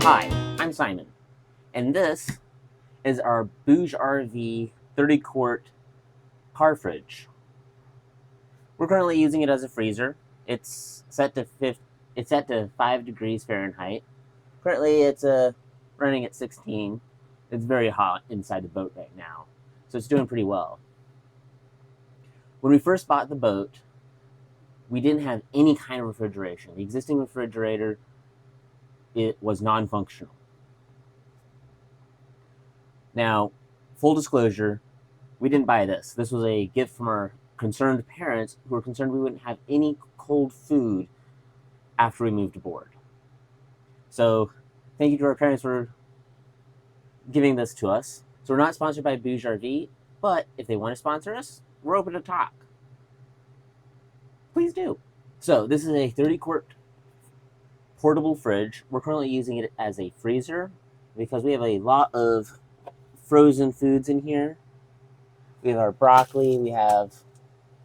Hi, I'm Simon, and this is our BougeRV 30 quart car fridge. We're currently using it as a freezer. It's set to 5 degrees Fahrenheit. Currently, it's running at 16. It's very hot inside the boat right now, so it's doing pretty well. When we first bought the boat, we didn't have any kind of refrigeration. The existing refrigerator, it was non-functional. Now, full disclosure, we didn't buy this. This was a gift from our concerned parents who were concerned we wouldn't have any cold food after we moved aboard. So thank you to our parents for giving this to us. So we're not sponsored by BougeRV, but if they want to sponsor us, we're open to talk. Please do. So this is a 30 quart portable fridge. We're currently using it as a freezer because we have a lot of frozen foods in here. We have our broccoli, we have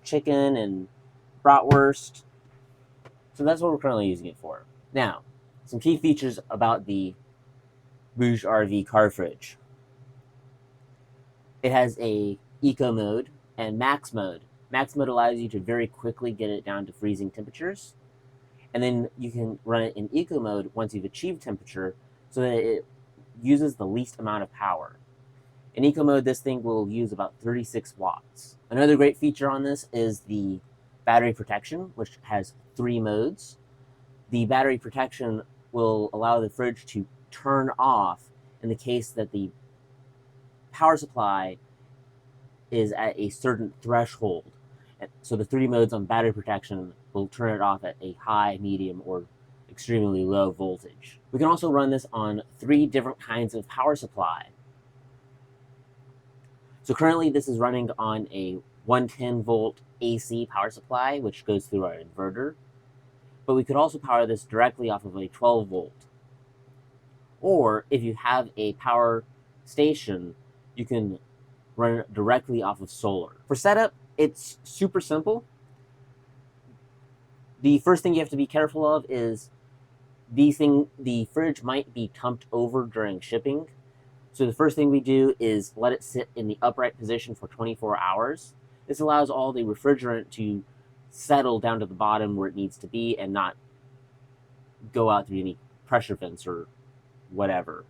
chicken and bratwurst. So that's what we're currently using it for. Now, some key features about the BougeRV car fridge. It has a eco mode and max mode. Max mode allows you to very quickly get it down to freezing temperatures. And then you can run it in eco mode once you've achieved temperature so that it uses the least amount of power. In eco mode, this thing will use about 36 watts. Another great feature on this is the battery protection, which has 3 modes. The battery protection will allow the fridge to turn off in the case that the power supply is at a certain threshold. So the 3 modes on battery protection will turn it off at a high, medium, or extremely low voltage. We can also run this on 3 different kinds of power supply. So currently this is running on a 110 volt AC power supply, which goes through our inverter. But we could also power this directly off of a 12 volt. Or if you have a power station, you can run it directly off of solar. For setup, it's super simple. The first thing you have to be careful of is the fridge might be tumped over during shipping. So the first thing we do is let it sit in the upright position for 24 hours. This allows all the refrigerant to settle down to the bottom where it needs to be and not go out through any pressure vents or whatever.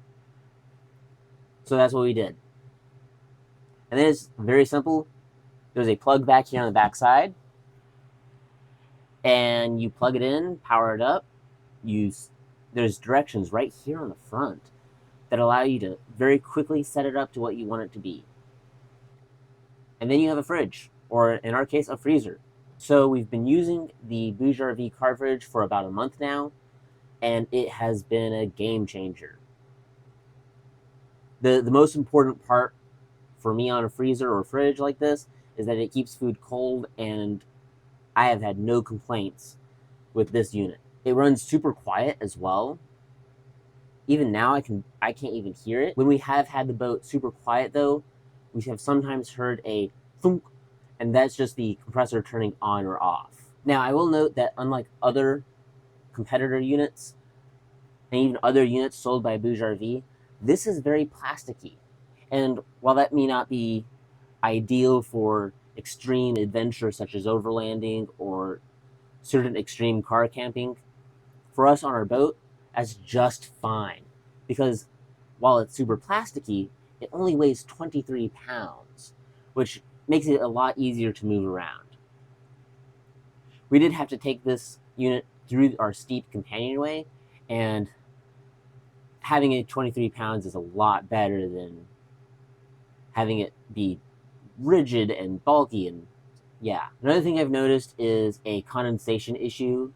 So that's what we did. And then it's very simple. There's a plug back here on the back side. And you plug it in, power it up. There's directions right here on the front that allow you to very quickly set it up to what you want it to be. And then you have a fridge, or in our case, a freezer. So we've been using the BougeRV car fridge for about a month now, and it has been a game changer. The most important part for me on a freezer or fridge like this is that it keeps food cold, and I have had no complaints with this unit. It runs super quiet as well. Even now, I can't even hear it. When we have had the boat super quiet, though, we have sometimes heard a thunk, and that's just the compressor turning on or off. Now, I will note that unlike other competitor units, and even other units sold by BougeRV, this is very plasticky. And while that may not be ideal for extreme adventure such as overlanding or certain extreme car camping, for us on our boat, that's just fine. Because while it's super plasticky, it only weighs 23 pounds, which makes it a lot easier to move around. We did have to take this unit through our steep companionway, and having it 23 pounds is a lot better than having it be rigid and bulky. And yeah, another thing I've noticed is a condensation issue,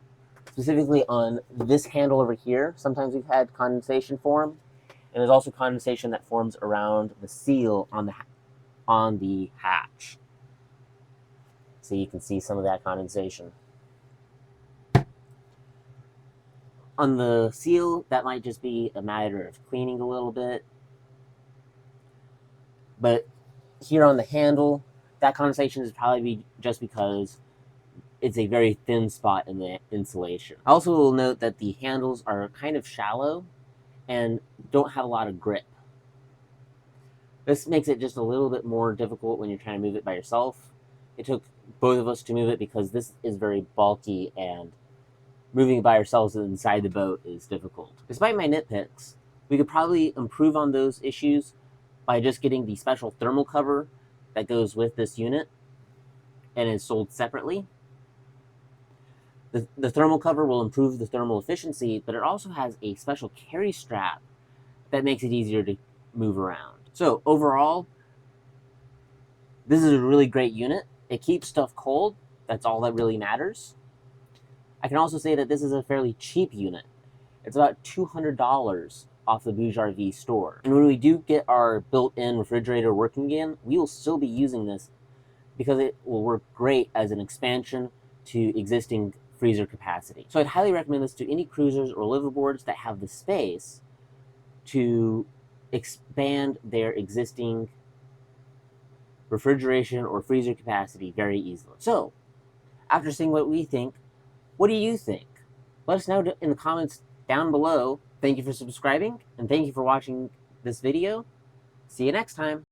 specifically on this handle over here. Sometimes we've had condensation form, and there's also condensation that forms around the seal on the hatch. So you can see some of that condensation. On the seal, that might just be a matter of cleaning a little bit. But here on the handle, that condensation is probably just because it's a very thin spot in the insulation. I also will note that the handles are kind of shallow, and don't have a lot of grip. This makes it just a little bit more difficult when you're trying to move it by yourself. It took both of us to move it because this is very bulky and moving it by ourselves inside the boat is difficult. Despite my nitpicks, we could probably improve on those issues by just getting the special thermal cover that goes with this unit and is sold separately. The thermal cover will improve the thermal efficiency, but it also has a special carry strap that makes it easier to move around. So overall, this is a really great unit. It keeps stuff cold. That's all that really matters. I can also say that this is a fairly cheap unit. It's about $200 off the BougeRV store. And when we do get our built-in refrigerator working again, we will still be using this because it will work great as an expansion to existing freezer capacity. So I'd highly recommend this to any cruisers or liveaboards that have the space to expand their existing refrigeration or freezer capacity very easily. So, after seeing what we think, what do you think? Let us know in the comments down below. Thank you for subscribing, and thank you for watching this video. See you next time.